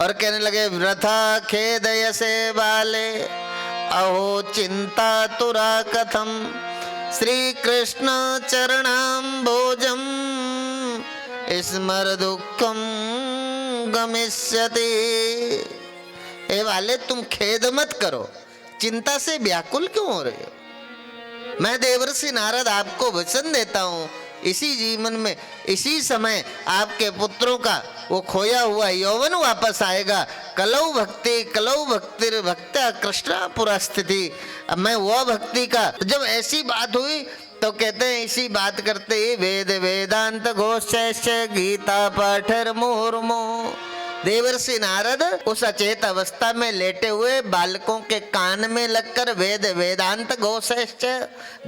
और कहने लगे वृथा खेदय से बाले अहो चिंता तुरा कथम श्री कृष्ण चरणाम्बोजम स्मर दुखम गमिष्यति। ए वाले तुम खेद मत करो, चिंता से व्याकुल क्यों हो रहे हो? मैं देवर्षि नारद आपको वचन देता हूं, इसी जीवन में इसी समय आपके पुत्रों का वो खोया हुआ यौवन वापस आएगा। कलौ भक्तिर भक्त्या कृष्णा पुरा स्थिति। अब मैं वो भक्ति का, जब ऐसी बात हुई तो कहते हैं इसी बात करते ही वेद वेदांत घोष गीता पाठर मुहुर्मु। देवर्षि नारद उस अचेत अवस्था में लेटे हुए बालकों के कान में लगकर वेद वेदांत घोषश्च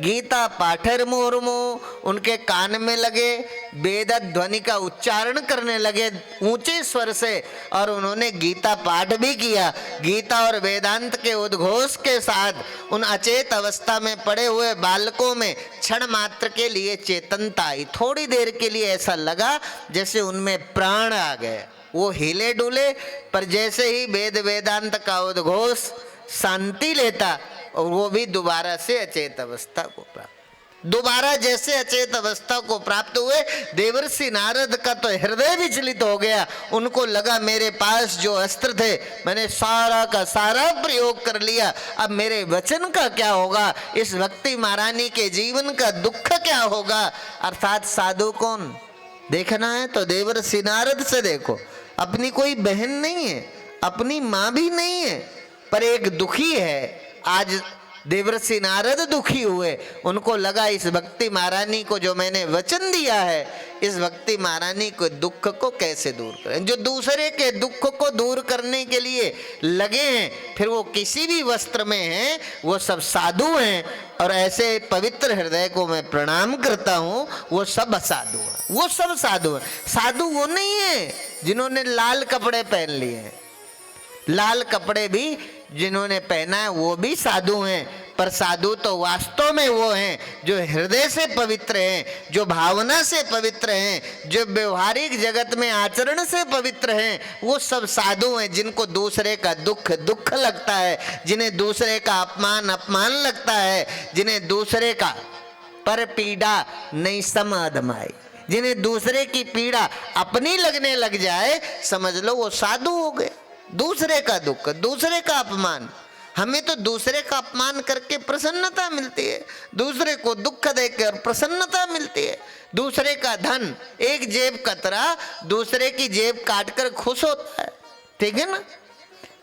गीता पाठर मुहुर्मु, उनके कान में लगे, वेद ध्वनि का उच्चारण करने लगे ऊंचे स्वर से, और उन्होंने गीता पाठ भी किया। गीता और वेदांत के उद्घोष के साथ उन अचेत अवस्था में पड़े हुए बालकों में क्षण मात्र के लिए चेतनता आई। थोड़ी देर के लिए ऐसा लगा जैसे उनमें प्राण आ गए, वो हिले डुले, पर जैसे ही वेद वेदांत का उद्घोष शांति लेता और वो भी दोबारा से अचेत अवस्था को प्राप्त, दोबारा जैसे अचेत अवस्था को प्राप्त हुए। देवर्षि नारद का तो हृदय विचलित हो गया, उनको लगा मेरे पास जो अस्त्र थे मैंने सारा का सारा प्रयोग कर लिया, अब मेरे वचन का क्या होगा, इस भक्ति महारानी के जीवन का दुख क्या होगा। अर्थात साधु कौन देखना है तो देवर्षि नारद से देखो, अपनी कोई बहन नहीं है, अपनी माँ भी नहीं है, पर एक दुखी है। आज देवर्षि नारद दुखी हुए, उनको लगा इस भक्ति महारानी को जो मैंने वचन दिया है, इस भक्ति महारानी को दुख को कैसे दूर करें। जो दूसरे के दुख को दूर करने के लिए लगे हैं, फिर वो किसी भी वस्त्र में हैं, वो सब साधु हैं। और ऐसे पवित्र हृदय को मैं प्रणाम करता हूँ, वो सब साधु हैं, वो सब साधु हैं। साधु वो नहीं है जिन्होंने लाल कपड़े पहन लिए हैं, लाल कपड़े भी जिन्होंने पहना है वो भी साधु हैं, पर साधु तो वास्तव में वो हैं जो हृदय से पवित्र हैं, जो भावना से पवित्र हैं, जो व्यवहारिक जगत में आचरण से पवित्र हैं। वो सब साधु हैं जिनको दूसरे का दुख दुख लगता है, जिन्हें दूसरे का अपमान अपमान लगता है, जिन्हें दूसरे का पर पीड़ा नहीं समअधमाई, जिन्हें दूसरे की पीड़ा अपनी लगने लग जाए, समझ लो वो साधु हो गए। दूसरे का दुख, दूसरे का अपमान, हमें तो दूसरे का अपमान करके प्रसन्नता मिलती है, दूसरे को दुख देकर प्रसन्नता मिलती है। दूसरे का धन, एक जेब कतरा दूसरे की जेब काटकर खुश होता है, ठीक है ना।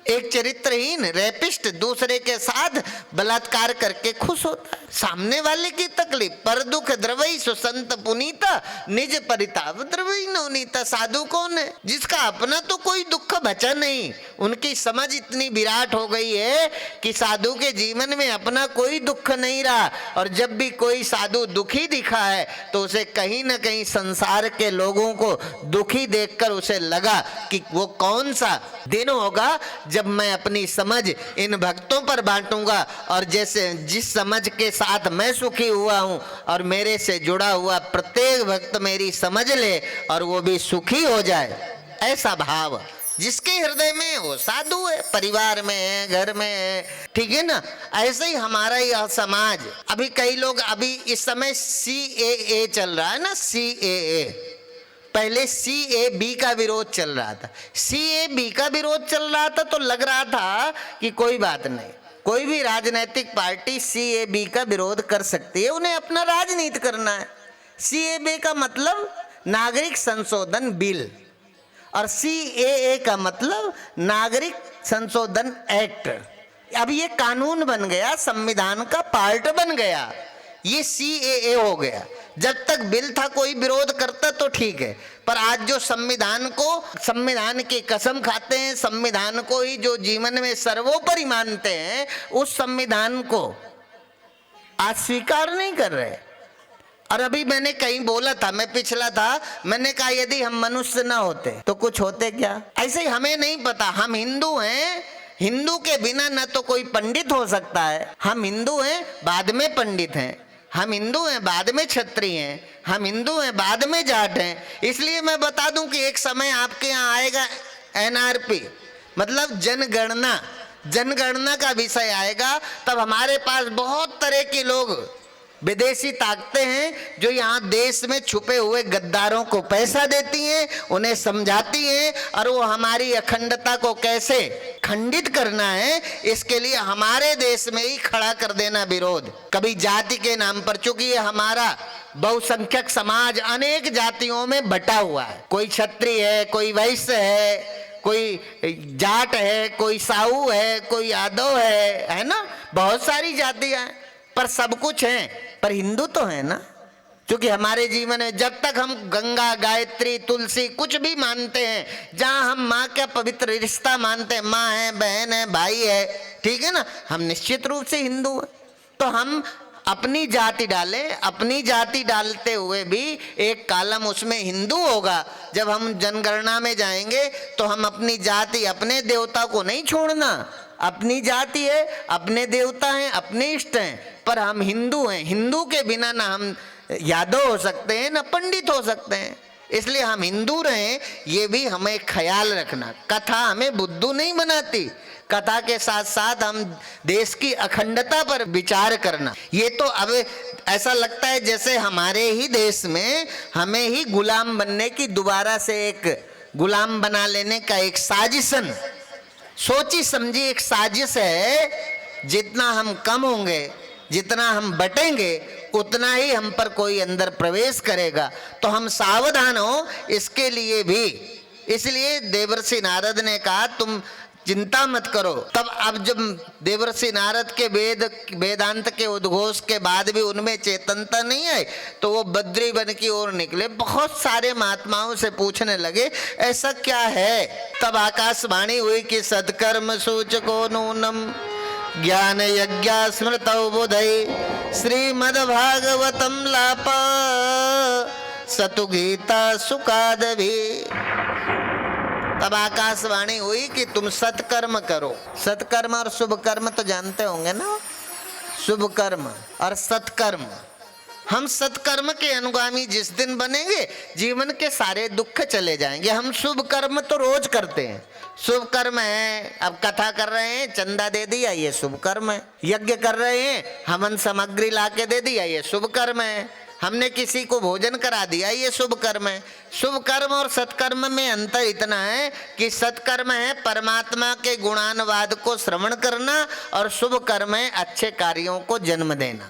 एक चरित्रहीन रेपिस्ट दूसरे के साथ बलात्कार करके खुश होता है। सामने वाले की तकलीफ पर दुख द्रवई सुसंत पुनीता निज परिताप द्रवई नवनीता। साधु कौन है? जिसका अपना तो कोई दुख बचा नहीं, उनकी समझ इतनी विराट हो गई है कि साधु के जीवन में अपना कोई दुख नहीं रहा। और जब भी कोई साधु दुखी दिखा है तो उसे कहीं ना कहीं संसार के लोगों को दुखी देखकर उसे लगा कि वो कौन सा दिन होगा जब मैं अपनी समझ इन भक्तों पर बांटूंगा, और जैसे जिस समझ के साथ मैं सुखी हुआ हूं और मेरे से जुड़ा हुआ प्रत्येक भक्त मेरी समझ ले और वो भी सुखी हो जाए, ऐसा भाव जिसके हृदय में वो साधु है, परिवार में है, घर में है, ठीक है ना। ऐसे ही हमारा यह समाज, अभी कई लोग, अभी इस समय CAA चल रहा है ना, CAA, पहले CAB का विरोध चल रहा था। CAB का विरोध चल रहा था तो लग रहा था कि कोई बात नहीं, कोई भी राजनीतिक पार्टी CAB का विरोध कर सकती है, उन्हें अपना राजनीति करना है। CAB का मतलब नागरिक संशोधन बिल और CAA का मतलब नागरिक संशोधन एक्ट। अब ये कानून बन गया, संविधान का पार्ट बन गया, ये CAA हो गया। जब तक बिल था कोई विरोध करता तो ठीक है, पर आज जो संविधान की कसम खाते हैं, संविधान को ही जो जीवन में सर्वोपरि मानते हैं, उस संविधान को आज स्वीकार नहीं कर रहे। और अभी मैंने कहीं बोला था, मैं पिछला था, मैंने कहा यदि हम मनुष्य ना होते तो कुछ होते क्या। ऐसे ही हमें नहीं पता, हम हिंदू हैं, हिंदू के बिना न तो कोई पंडित हो सकता है। हम हिंदू हैं, बाद में पंडित हैं, हम हिंदू हैं, बाद में क्षत्रिय हैं, हम हिंदू हैं, बाद में जाट हैं। इसलिए मैं बता दूं कि एक समय आपके यहाँ आएगा NRP, मतलब जनगणना, जनगणना का विषय आएगा तब हमारे पास बहुत तरह के लोग विदेशी ताकतें हैं जो यहाँ देश में छुपे हुए गद्दारों को पैसा देती हैं, उन्हें समझाती हैं और वो हमारी अखंडता को कैसे खंडित करना है इसके लिए हमारे देश में ही खड़ा कर देना विरोध। कभी जाति के नाम पर, चूंकि ये हमारा बहुसंख्यक समाज अनेक जातियों में बटा हुआ है, कोई क्षत्रिय है, कोई वैश्य है, कोई जाट है, कोई साहू है, कोई यादव है ना, बहुत सारी जातियां हैं, पर सब कुछ है, पर हिंदू तो है ना। क्योंकि हमारे जीवन में जब तक हम गंगा, गायत्री, तुलसी कुछ भी मानते हैं, जहां हम माँ का पवित्र रिश्ता मानते हैं, माँ है, बहन है, भाई है, ठीक है ना, हम निश्चित रूप से हिंदू हैं। तो हम अपनी जाति डालें, अपनी जाति डालते हुए भी एक कॉलम उसमें हिंदू होगा। जब हम जनगणना में जाएंगे तो हम अपनी जाति, अपने देवता को नहीं छोड़ना, अपनी जाति है, अपने देवता हैं, अपने इष्ट हैं, पर हम हिंदू हैं। हिंदू के बिना ना हम यादव हो सकते हैं ना पंडित हो सकते हैं, इसलिए हम हिंदू रहें, ये भी हमें ख्याल रखना। कथा हमें बुद्धू नहीं बनाती, कथा के साथ साथ हम देश की अखंडता पर विचार करना। ये तो अब ऐसा लगता है जैसे हमारे ही देश में हमें ही गुलाम बनने की, दोबारा से एक गुलाम बना लेने का एक साजिशन, सोची समझी एक साजिश है। जितना हम कम होंगे, जितना हम बटेंगे, उतना ही हम पर कोई अंदर प्रवेश करेगा। तो हम सावधान हो इसके लिए भी। इसलिए देवर्षि नारद ने कहा तुम चिंता मत करो। तब अब जब देवर्षि नारद के वेदांत के उद्घोष के बाद भी उनमें चेतनता नहीं आई तो वो बद्री वन की ओर निकले। बहुत सारे महात्माओं से पूछने लगे ऐसा क्या है। तब आकाशवाणी हुई कि सत्कर्म सूचको नूनम ज्ञान यज्ञ स्मृतौ बुधै श्रीमद्भागवतम लाप सतु गीता सुकादभि। तब आकाशवाणी हुई कि तुम सत्कर्म करो। सत्कर्म और शुभ कर्म तो जानते होंगे ना, शुभ कर्म और सत्कर्म। हम सत्कर्म के अनुगामी जिस दिन बनेंगे जीवन के सारे दुख चले जाएंगे। हम शुभ कर्म तो रोज करते हैं, शुभ कर्म है, अब कथा कर रहे हैं चंदा दे दिया ये शुभ कर्म है, यज्ञ कर रहे हैं हवन सामग्री लाके दे दिया ये शुभ कर्म है, हमने किसी को भोजन करा दिया ये शुभ कर्म है। शुभ कर्म और सत्कर्म में अंतर इतना है कि सत्कर्म है परमात्मा के गुणानुवाद को श्रवण करना और शुभ कर्म है अच्छे कार्यों को जन्म देना,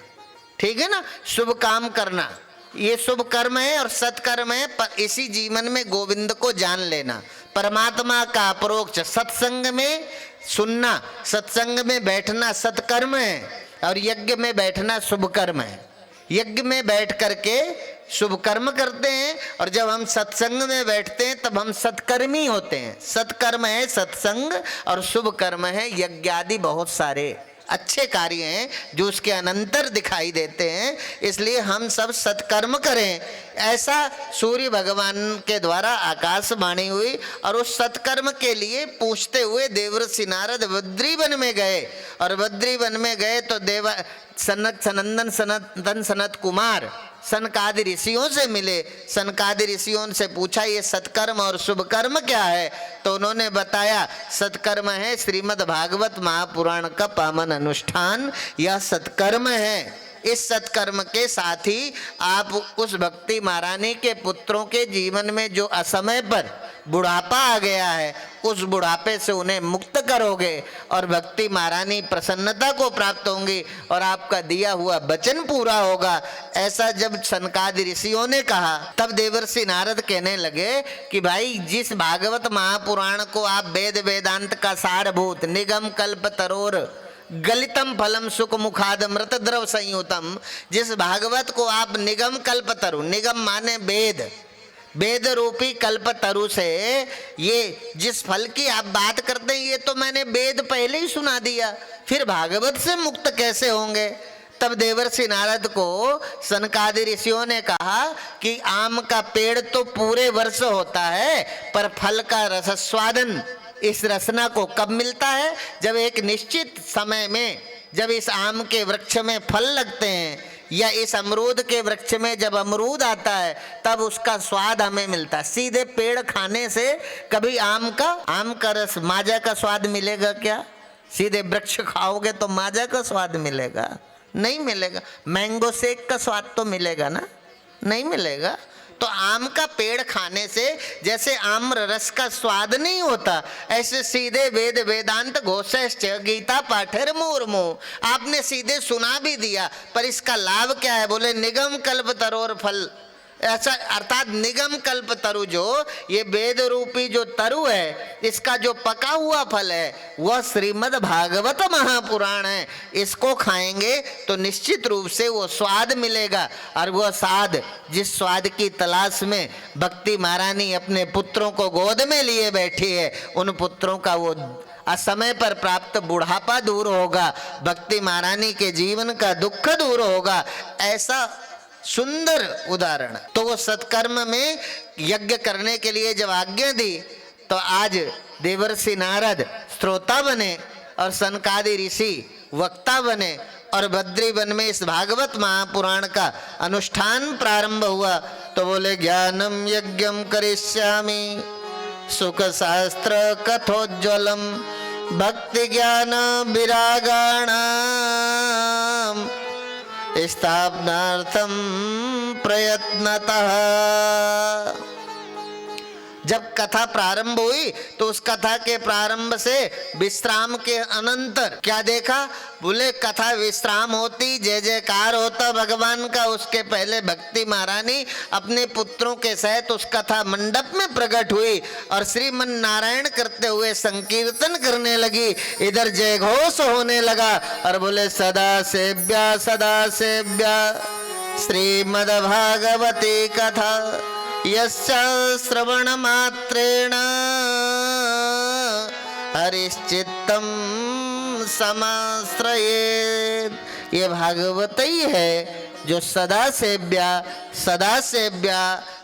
ठीक है ना, शुभ काम करना, ये शुभ कर्म है। और सत्कर्म है पर इसी जीवन में गोविंद को जान लेना, परमात्मा का अपरोक्ष सत्संग में सुनना, सत्संग में बैठना सत्कर्म है और यज्ञ में बैठना शुभ कर्म है। यज्ञ में बैठ करके शुभ कर्म करते हैं और जब हम सत्संग में बैठते हैं तब हम सत्कर्मी होते हैं। सत्कर्म है सत्संग और शुभ कर्म है यज्ञ आदि बहुत सारे अच्छे कार्य हैं जो उसके अनंतर दिखाई देते हैं। इसलिए हम सब सत्कर्म करें, ऐसा सूर्य भगवान के द्वारा आकाशवाणी हुई। और उस सत्कर्म के लिए पूछते हुए देवर्षि नारद बद्रीवन में गए और बद्रीवन में गए तो सनंदन सनतन सनत कुमार सनकादि ऋषियों से मिले। सनकादि ऋषियों से पूछा ये सत्कर्म और शुभ कर्म क्या है, तो उन्होंने बताया सत्कर्म है श्रीमद् भागवत महापुराण का पावन अनुष्ठान, यह सत्कर्म है। इस सत्कर्म के साथ ही आप उस भक्ति महारानी के पुत्रों के जीवन में जो असमय पर बुढ़ापा आ गया है उस बुढ़ापे से उन्हें मुक्त करोगे और भक्ति महारानी प्रसन्नता को प्राप्त होंगी और आपका दिया हुआ वचन पूरा होगा। ऐसा जब सनकादि ऋषियों ने कहा तब देवर्षि नारद कहने लगे कि भाई जिस भागवत महापुराण को आप वेद वेदांत का सारभूत निगम कल्प तरोर गलितम फलम सुख मुखाद मृत द्रव संयुतम, जिस भागवत को आप निगम कल्प तरु, निगम माने वेद, वेद रूपी कल्प तरु से ये जिस फल की आप बात करते हैं ये तो मैंने वेद पहले ही सुना दिया, फिर भागवत से मुक्त कैसे होंगे। तब देवर्षि नारद को सनकादि ऋषियों ने कहा कि आम का पेड़ तो पूरे वर्ष होता है पर फल का रसस्वादन इस रसना को कब मिलता है, जब एक निश्चित समय में जब इस आम के वृक्ष में फल लगते हैं या इस अमरूद के वृक्ष में जब अमरूद आता है तब उसका स्वाद हमें मिलता है। सीधे पेड़ खाने से कभी आम का रस माजा का स्वाद मिलेगा क्या? सीधे वृक्ष खाओगे तो माजा का स्वाद मिलेगा? नहीं मिलेगा। मैंगो शेक का स्वाद तो मिलेगा ना? नहीं मिलेगा। तो आम का पेड़ खाने से जैसे आम्र रस का स्वाद नहीं होता, ऐसे सीधे वेद वेदांत घोषश्च गीता पाठेर मुर्मु, आपने सीधे सुना भी दिया, पर इसका लाभ क्या है? बोले निगम कल्प तरोर फल। ऐसा अर्थात निगम कल्प तरु, जो ये वेद रूपी जो तरु है, इसका जो पका हुआ फल है वह श्रीमद् भागवत महापुराण है। इसको खाएंगे तो निश्चित रूप से वो स्वाद मिलेगा। और वह स्वाद, जिस स्वाद की तलाश में भक्ति महारानी अपने पुत्रों को गोद में लिए बैठी है, उन पुत्रों का वो असमय पर प्राप्त बुढ़ापा दूर होगा, भक्ति महारानी के जीवन का दुख दूर होगा। ऐसा सुंदर उदाहरण। तो वो सत्कर्म में यज्ञ करने के लिए जब आज्ञा दी तो आज देवर्षि नारद श्रोता बने और सनकादि ऋषि वक्ता बने और बद्री वन में इस भागवत महापुराण का अनुष्ठान प्रारंभ हुआ। तो बोले ज्ञानम यज्ञम करिष्यामि सुख शास्त्र कथोज्ज्वलम भक्ति ज्ञान विरागाणाम स्थापनार्थम प्रयत्नतः। जब कथा प्रारंभ हुई तो उस कथा के प्रारंभ से विश्राम के अनंतर क्या देखा? बोले कथा विश्राम होती, जय जयकार होता भगवान का, उसके पहले भक्ति महारानी अपने पुत्रों के सहित उस कथा मंडप में प्रकट हुई और श्रीमन नारायण करते हुए संकीर्तन करने लगी। इधर जय घोष होने लगा और बोले सदा सेव्या श्रीमद् भागवती कथा यस्य श्रवण मात्रेण हरिश्चित्तम समाश्रयेत्। ये भागवत ही है जो सदा सेव्या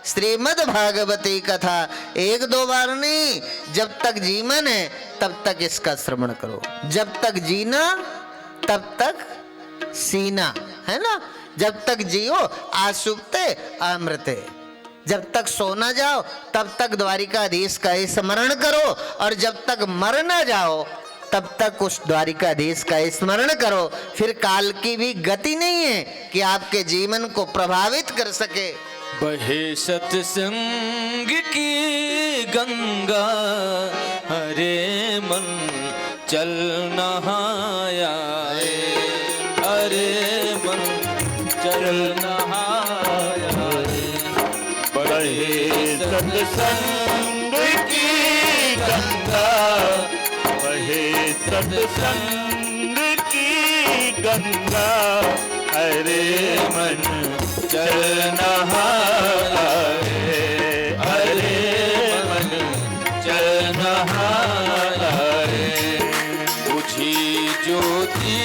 श्रीमद् भागवती कथा। एक दो बार नहीं, जब तक जीवन है तब तक इसका श्रवण करो। जब तक जीना तब तक सीना, है ना? जब तक जियो आसुप्ते अमृते। जब तक सो न जाओ तब तक द्वारिकाधीश का स्मरण करो, और जब तक मर न जाओ तब तक उस द्वारिकाधीश का स्मरण करो। फिर काल की भी गति नहीं है कि आपके जीवन को प्रभावित कर सके। बहे सत्संग की गंगा हरे मन चल नहाया, हरे मन चल नहाया। बहे सत्संग की गंगा, बहे सत्संग की गंगा हरे मन चल नहाया, हरे मन चल नहाया। बुझी ज्योति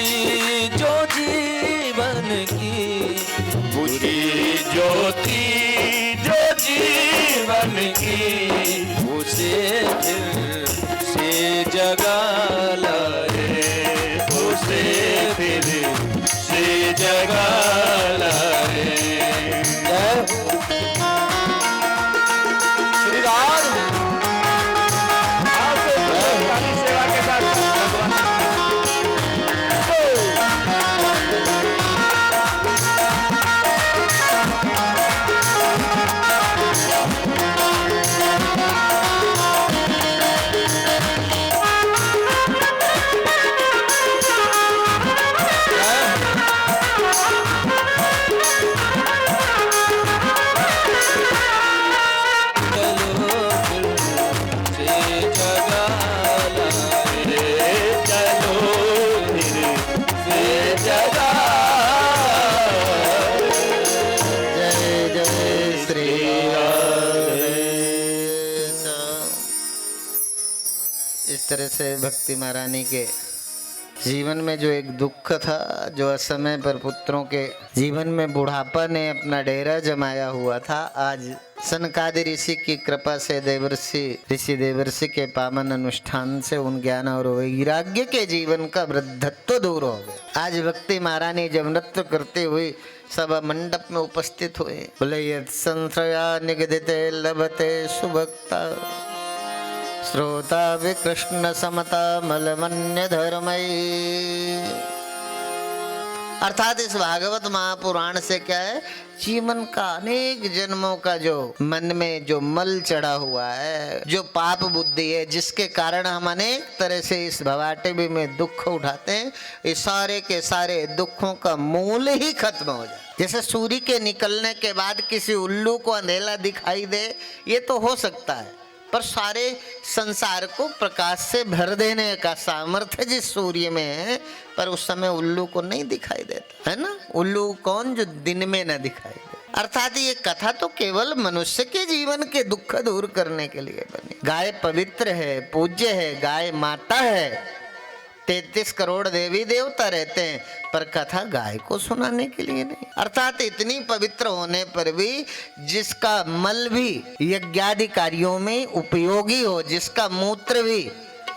जो जीवन की, बुझी ज्योति जो जीवन की, उसे फिर से जगा लाए, उसे फिर से जगा लाए। श्री राम सेवा के साथ इस तरह से भक्ति महारानी के जीवन में जो एक दुख था, जो असमय पर पुत्रों के जीवन में बुढ़ापा ने अपना डेरा जमाया हुआ था, आज सनकादि ऋषि की कृपा से ऋषि देवर्षि के पावन अनुष्ठान से उन ज्ञान और वैराग्य के जीवन का वृद्धत्व दूर हो गया। आज भक्ति महारानी जब नृत्य करते हुए सभा मंडप में उपस्थित हुए, बोले यत् संश्रया निगदिते लभते सुभक्ता श्रोता विकृष्ण समता मलमन्य धर्मई। अर्थात इस भागवत महापुराण से क्या है, जीवन का अनेक जन्मों का जो मन में जो मल चढ़ा हुआ है, जो पाप बुद्धि है, जिसके कारण हम अनेक तरह से इस भवाटिबी में दुख उठाते हैं, इस सारे के सारे दुखों का मूल ही खत्म हो जाए। जैसे सूर्य के निकलने के बाद किसी उल्लू को अंधेला दिखाई दे, ये तो हो सकता है, पर सारे संसार को प्रकाश से भर देने का सामर्थ्य जिस सूर्य में है, पर उस समय उल्लू को नहीं दिखाई देता है ना। उल्लू कौन जो दिन में न दिखाई दे। अर्थात ये कथा तो केवल मनुष्य के जीवन के दुख दूर करने के लिए बनी। गाय पवित्र है, पूज्य है, गाय माता है, 33 करोड़ देवी देवता रहते हैं, पर कथा गाय को सुनाने के लिए नहीं। अर्थात इतनी पवित्र होने पर भी जिसका मल भी यज्ञादि कार्यों में उपयोगी हो, जिसका मूत्र भी,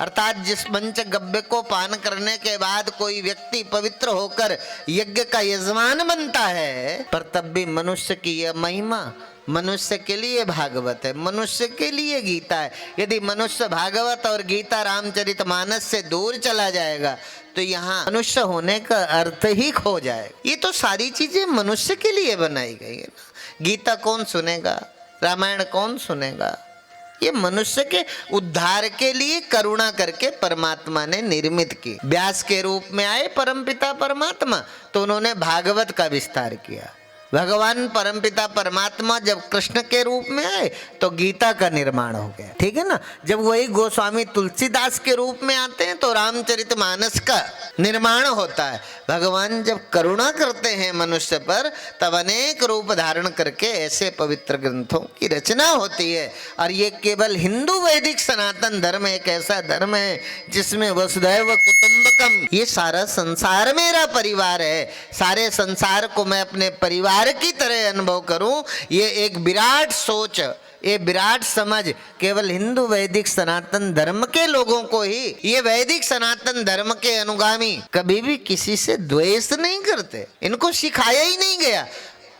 अर्थात जिस पंच गव्य को पान करने के बाद कोई व्यक्ति पवित्र होकर यज्ञ का यजमान बनता है, पर तब भी मनुष्य की यह महिमा मनुष्य के लिए भागवत है, मनुष्य के लिए गीता है। यदि मनुष्य भागवत और गीता रामचरितमानस से दूर चला जाएगा तो यहाँ मनुष्य होने का अर्थ ही खो जाएगा। ये तो सारी चीजें मनुष्य के लिए बनाई गई है ना। गीता कौन सुनेगा, रामायण कौन सुनेगा? ये मनुष्य के उद्धार के लिए करुणा करके परमात्मा ने निर्मित की। व्यास के रूप में आए परमपिता परमात्मा, तो उन्होंने भागवत का विस्तार किया। भगवान परमपिता परमात्मा जब कृष्ण के रूप में आए तो गीता का निर्माण हो गया, ठीक है ना। जब वही गोस्वामी तुलसीदास के रूप में आते हैं तो रामचरितमानस का निर्माण होता है। भगवान जब करुणा करते हैं मनुष्य पर, तब अनेक रूप धारण करके ऐसे पवित्र ग्रंथों की रचना होती है। और ये केवल हिंदू वैदिक सनातन धर्म एक ऐसा धर्म है जिसमें वसुधैव कुटुंबकम, ये सारा संसार मेरा परिवार है, सारे संसार को मैं अपने परिवार की तरह अनुभव करूं, ये एक विराट सोच, ये विराट समझ केवल हिंदू वैदिक सनातन धर्म के लोगों को ही, ये वैदिक सनातन धर्म के अनुगामी कभी भी किसी से द्वेष नहीं करते, इनको सिखाया ही नहीं गया।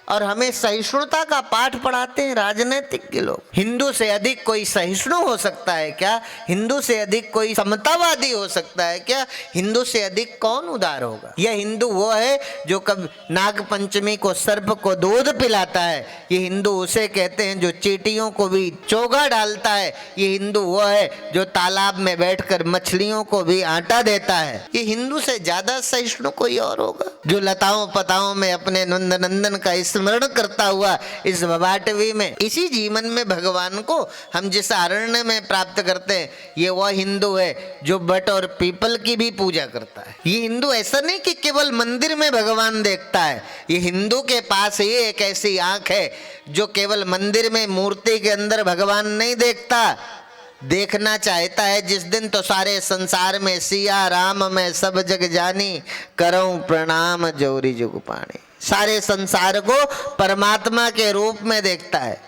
और हमें सहिष्णुता का पाठ पढ़ाते हैं राजनीतिक के लोग। हिंदू से अधिक कोई सहिष्णु हो सकता है क्या? हिंदू से अधिक कोई समतावादी हो सकता है क्या? हिंदू से अधिक कौन उदार होगा? यह हिंदू वो है जो कब नाग पंचमी को सर्प को दूध पिलाता है, ये हिंदू उसे कहते हैं जो चींटियों को भी चोगा डालता है, ये हिंदू वो है जो तालाब में बैठकर मछलियों को भी आटा देता है। ये हिंदू से ज्यादा सहिष्णु कोई और होगा जो लताओं पताओं में अपने नंद नंदन का स्मरण करता हुआ इस भवाटवी में, इसी जीवन में भगवान को हम जिस अरण्य में प्राप्त करते हैं, ये वह हिंदू है जो बट और पीपल की भी पूजा करता है। ये हिंदू ऐसा नहीं कि केवल मंदिर में भगवान देखता है, ये हिंदू के पास ये एक ऐसी आंख है जो केवल मंदिर में मूर्ति के अंदर भगवान नहीं देखता, देखना चाहता है। जिस दिन तो सारे संसार में सिया राम मैं सब जग जानी, करऊं प्रणाम जोरी जुग पाणी, सारे संसार को परमात्मा के रूप में देखता है।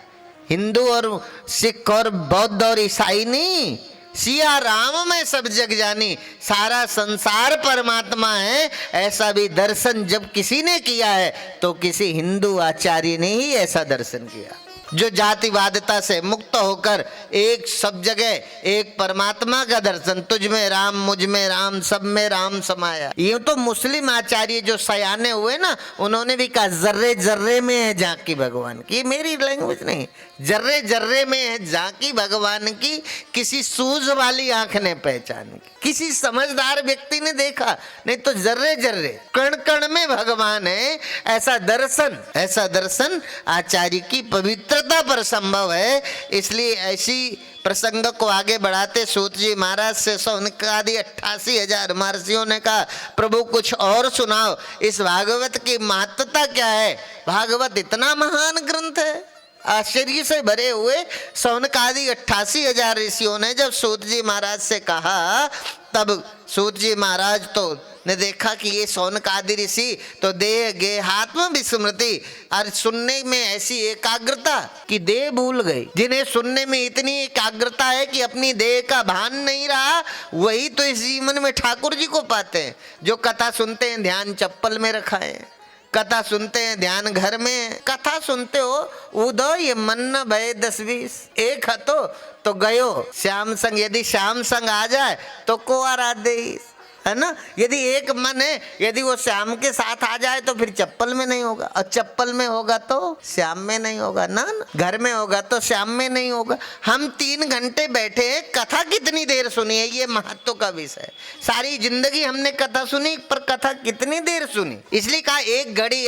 हिंदू और सिख और बौद्ध और ईसाई नहीं, सिया राम में सब जग जानी, सारा संसार परमात्मा है, ऐसा भी दर्शन जब किसी ने किया है तो किसी हिंदू आचार्य ने ही ऐसा दर्शन किया, जो जातिवादता से मुक्त होकर एक सब जगह एक परमात्मा का दर्शन, तुझ में राम मुझ में राम सब में राम समाया। ये तो मुस्लिम आचार्य जो सयाने हुए ना, उन्होंने भी कहा जर्रे जर्रे में है झांकी भगवान की। ये मेरी लैंग्वेज नहीं, जर्रे जर्रे में है झांकी भगवान की, किसी सूझ वाली आंख ने पहचान की, किसी समझदार व्यक्ति ने देखा, नहीं तो जर्रे जर्रे कण कण में भगवान है। ऐसा दर्शन आचार्य की पवित्रता पर संभव है। इसलिए ऐसी प्रसंग को आगे बढ़ाते सूत जी महाराज से सौनकादि 88,000 महर्षियों ने कहा, प्रभु कुछ और सुनाओ, इस भागवत की महत्ता क्या है? भागवत इतना महान ग्रंथ है, आश्चर्य से भरे हुए शौनकादि 88,000 ऋषियों ने जब सूत जी महाराज से कहा, तब सूत जी महाराज तो ने देखा कि ये शौनकादि ऋषि तो देह गेहात्म विस्मृति, और सुनने में ऐसी एकाग्रता कि देह भूल गई। जिन्हें सुनने में इतनी एकाग्रता है कि अपनी देह का भान नहीं रहा, वही तो इस जीवन में ठाकुर जी को पाते हैं। जो कथा सुनते हैं ध्यान चप्पल में रखा है, कथा सुनते हैं ध्यान घर में, कथा सुनते हो उदो ये मन न भय 10-20 एक हतो तो गयो श्याम संग, यदि श्याम संग आ जाए तो को आराध्य, है ना। यदि एक मन है, यदि वो श्याम के साथ आ जाए तो फिर चप्पल में नहीं होगा, और चप्पल में होगा तो श्याम में नहीं होगा ना, घर में होगा तो श्याम में नहीं होगा। हम 3 घंटे बैठे, कथा कितनी देर सुनी है, ये महत्व का विषय। सारी जिंदगी हमने कथा सुनी, पर कथा कितनी देर सुनी। इसलिए कहा एक घड़ी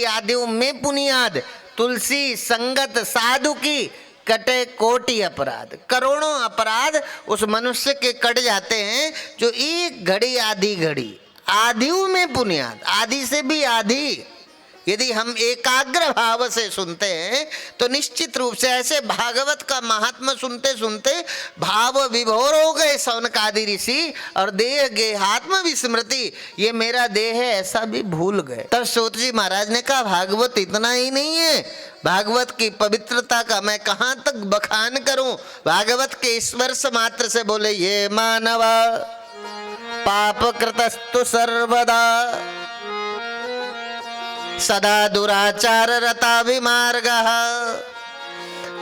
आदि में पुनियाद, तुलसी संगत साधु की कटे कोटि अपराध। करोड़ों अपराध उस मनुष्य के कट जाते हैं जो एक घड़ी आधियों में पुनियाद, आदि से भी आधी। यदि हम एकाग्र भाव से सुनते हैं तो निश्चित रूप से ऐसे भागवत का महात्मा सुनते सुनते भाव विभोर हो गए शौनकादि ऋषि, और देह गेहात्म विस्मृति, ये मेरा देह है ऐसा भी भूल गए। तब सूत जी महाराज ने कहा भागवत इतना ही नहीं है, भागवत की पवित्रता का मैं कहाँ तक बखान करूं। भागवत के स्पर्श मात्र से बोले ये मानव पाप कृतस्तु सर्वदा सदा दुराचार रता विमार्गः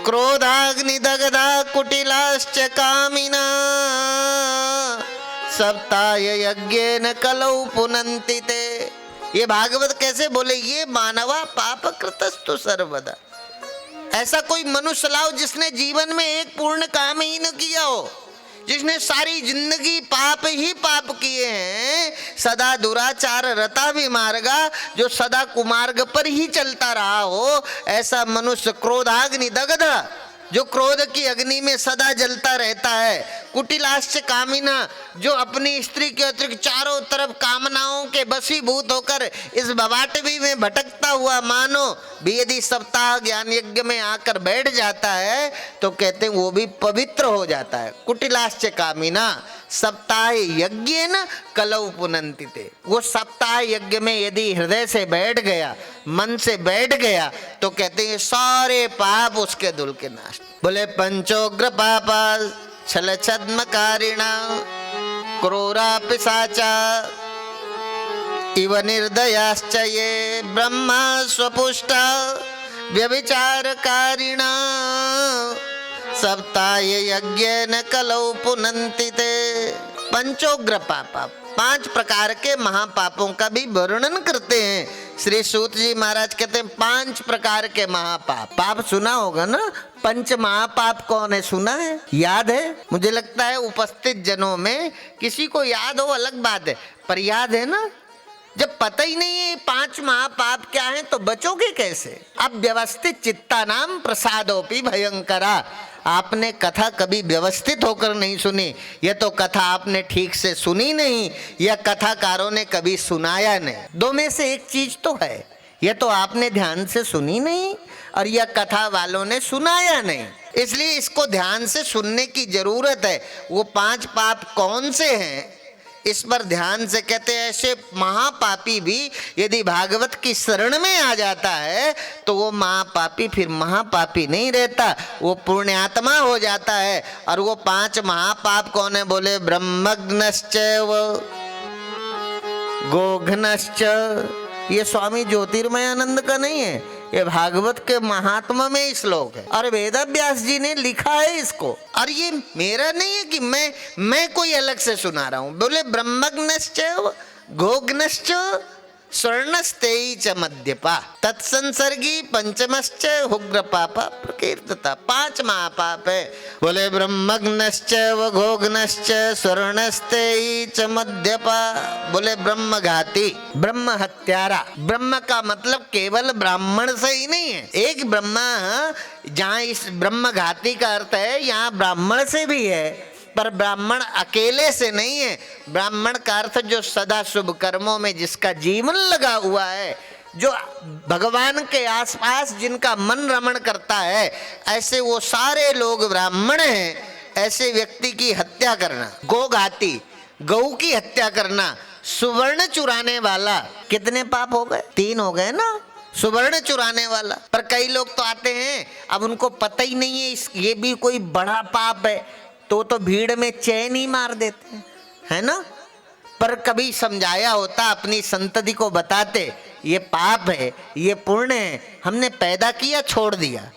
क्रोधाग्निदग्धा कुटिलाश्च कामिना सप्ताय यज्ञेन कलौ पुनन्ति ते। ये भागवत कैसे बोले, ये मानवा पाप कृतस्तु सर्वदा। ऐसा कोई मनुष्य लाओ जिसने जीवन में एक पूर्ण काम ही न किया हो, जिसने सारी जिंदगी पाप ही पाप किए हैं, सदा दुराचार रता भी मार्गा, जो सदा कुमार्ग पर ही चलता रहा हो, ऐसा मनुष्य क्रोधाग्नि दग्ध, जो क्रोध की अग्नि में सदा जलता रहता है, कुटिलाश्च कामिना, जो अपनी स्त्री के अतिरिक्त चारों तरफ कामनाओं के बसीभूत होकर इस बवाटवी में भटकता हुआ मानो भी यदि सप्ताह ज्ञान यज्ञ में आकर बैठ जाता है तो कहते हैं वो भी पवित्र हो जाता है। कुटिलाश्च कामिना सप्ताह यज्ञ न कलौ पुनन्ति ते। वो सप्ताह यज्ञ में यदि हृदय से बैठ गया, मन से बैठ गया, तो कहते हैं सारे पाप उसके धुल के नाश। बोले पंचोग्र पापा छल छद्मकारिणा क्रूरा पिशाचा इव निर्दयाश्च ये ब्रह्मा स्वपुष्टा व्यभिचारकारिणा सप्ताह यज्ञेन कलौ पुनन्ति ते। पंचोग्र पापा, 5 प्रकार के महापापों का भी वर्णन करते हैं श्री सूत जी महाराज। कहते हैं 5 प्रकार के महापाप। पाप सुना होगा ना, पंच महापाप कौन है, सुना है, याद है? मुझे लगता है उपस्थित जनों में किसी को याद हो अलग बात है, पर याद है ना। जब पता ही नहीं है 5 महापाप क्या है तो बचोगे कैसे? अब व्यवस्थित चित्ता नाम प्रसादोपि भयंकरा। आपने कथा कभी व्यवस्थित होकर नहीं सुनी, यह तो कथा आपने ठीक से सुनी नहीं, या कथाकारों ने कभी सुनाया नहीं। 2 में से एक चीज तो है, यह तो आपने ध्यान से सुनी नहीं और यह कथा वालों ने सुनाया नहीं। इसलिए इसको ध्यान से सुनने की जरूरत है। वो 5 पाप कौन से हैं इस पर ध्यान से। कहते हैं ऐसे महापापी भी यदि भागवत की शरण में आ जाता है तो वो महापापी फिर महापापी नहीं रहता, वो पुण्यात्मा हो जाता है। और वो 5 महापाप कौन है? बोले ब्रह्मग्नश्च गोघ्नश्च। ये स्वामी ज्योतिर्मयानंद का नहीं है, ये भागवत के महात्मा में ही श्लोक है और वेदव्यास जी ने लिखा है इसको। और ये मेरा नहीं है कि मैं कोई अलग से सुना रहा हूं। बोले ब्रह्मग्नश्च गोघ्नश्च स्वर्णस्तेई च मध्यपा तत्संसर्गी पंचमश्च उग्र पापा प्रकीर्तता। 5 महापाप है। बोले ब्रह्मग्नश्च घोघ्नश्च स्वर्णस्तेई च मध्यपा। बोले ब्रह्मघाती, ब्रह्म हत्यारा। ब्रह्म का मतलब केवल ब्राह्मण से ही नहीं है। एक ब्रह्मा, जहाँ इस ब्रह्मघाती का अर्थ है यहाँ ब्राह्मण से भी है, पर ब्राह्मण अकेले से नहीं है। ब्राह्मण का अर्थ जो सदा शुभ कर्मों में जिसका जीवन लगा हुआ है, जो भगवान के आसपास जिनका मन रमण करता है, ऐसे वो सारे लोग ब्राह्मण हैं। ऐसे व्यक्ति की हत्या करना, गोघाती, गऊ की हत्या करना, सुवर्ण चुराने वाला, कितने पाप हो गए? 3 हो गए ना। सुवर्ण चुराने वाला। पर कई लोग तो आते हैं, अब उनको पता ही नहीं है ये भी कोई बड़ा पाप है, तो भीड़ में चैन ही मार देते हैं, है ना। पर कभी समझाया होता, अपनी संतति को बताते, ये पाप है, ये पुण्य है, हमने पैदा किया छोड़ दिया।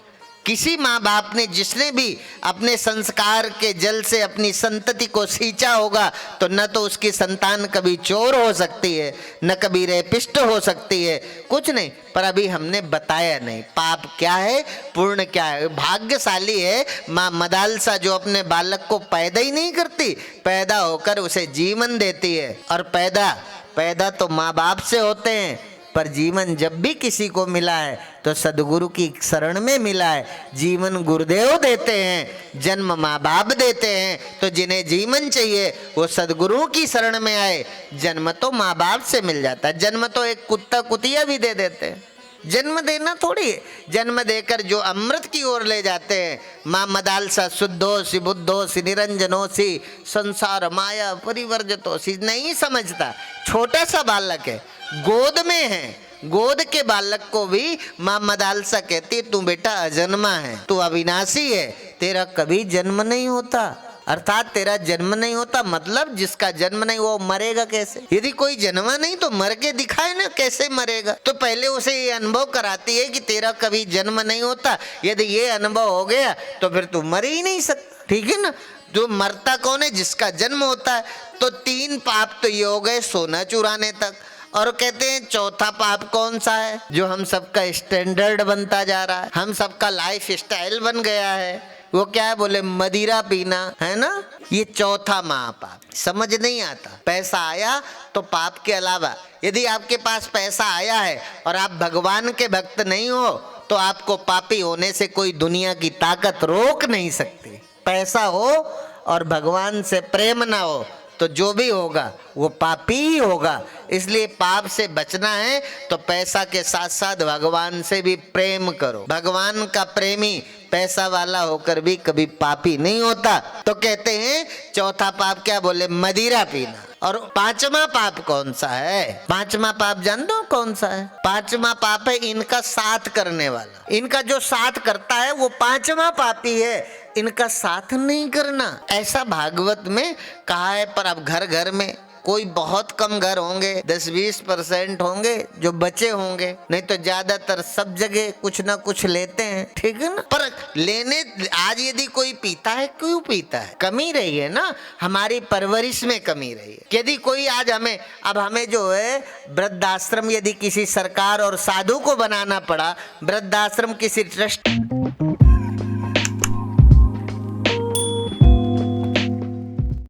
किसी माँ बाप ने जिसने भी अपने संस्कार के जल से अपनी संतति को सींचा होगा, तो न तो उसकी संतान कभी चोर हो सकती है, न कभी रेपिस्ट हो सकती है, कुछ नहीं। पर अभी हमने बताया नहीं पाप क्या है, पुण्य क्या है। भाग्यशाली है माँ मदालसा जो अपने बालक को पैदा ही नहीं करती, पैदा होकर उसे जीवन देती है। और पैदा तो माँ बाप से होते हैं, पर जीवन जब भी किसी को मिला है तो सदगुरु की शरण में मिला है। जीवन गुरुदेव देते हैं, जन्म माँ बाप देते हैं। तो जिन्हें जीवन चाहिए वो सदगुरु की शरण में आए। जन्म तो माँ बाप से मिल जाता है, जन्म तो एक कुत्ता कुतिया भी दे देते हैं। जन्म देना थोड़ी है, जन्म देकर जो अमृत की ओर ले जाते हैं। माँ मदालसा शुद्धोसी बुद्धोसी निरंजनोसी संसार माया परिवर्जतोसी, नहीं समझता। छोटा सा बालक है, गोद में है, गोद के बालक को भी माँ मदालसा कहती, तू बेटा अजन्मा है, तू अविनाशी है, तेरा कभी जन्म नहीं होता। अर्थात तेरा जन्म नहीं होता मतलब जिसका जन्म नहीं वो मरेगा कैसे? यदि कोई जन्मा नहीं तो मर के दिखाए ना, कैसे मरेगा? तो पहले उसे ये अनुभव कराती है कि तेरा कभी जन्म नहीं होता। यदि ये अनुभव हो गया तो फिर तू मर ही नहीं सकता, ठीक है ना। जो मरता कौन है? जिसका जन्म होता है। तो 3 पाप तो ये हो गए सोना चुराने तक। और कहते हैं चौथा पाप कौन सा है? जो हम सबका स्टैंडर्ड बनता जा रहा है, हम सबका लाइफ स्टाइल बन गया है, वो क्या है? बोले मदिरा पीना, है ना। ये चौथा महापाप। समझ नहीं आता। पैसा आया तो पाप के अलावा, यदि आपके पास पैसा आया है और आप भगवान के भक्त नहीं हो तो आपको पापी होने से कोई दुनिया की ताकत रोक नहीं सकती। पैसा हो और भगवान से प्रेम ना हो तो जो भी होगा वो पापी ही होगा। इसलिए पाप से बचना है तो पैसा के साथ साथ भगवान से भी प्रेम करो। भगवान का प्रेमी पैसा वाला होकर भी कभी पापी नहीं होता। तो कहते हैं चौथा पाप क्या? बोले मदिरा पीना। और 5वां पाप कौन सा है? 5वां पाप जान दो कौन सा है? 5वां पाप है इनका साथ करने वाला। इनका जो साथ करता है वो 5वां पापी है। इनका साथ नहीं करना, ऐसा भागवत में कहा है। पर अब घर घर में कोई बहुत कम घर होंगे, 10-20% होंगे जो बचे होंगे, नहीं तो ज्यादातर सब जगह कुछ ना कुछ लेते हैं, ठीक है ना। पर लेने आज यदि कोई पीता है, क्यों पीता है? कमी रही है ना, हमारी परवरिश में कमी रही है। यदि कोई आज हमें जो है वृद्धाश्रम यदि किसी सरकार और साधु को बनाना पड़ा, वृद्धाश्रम किसी ट्रस्ट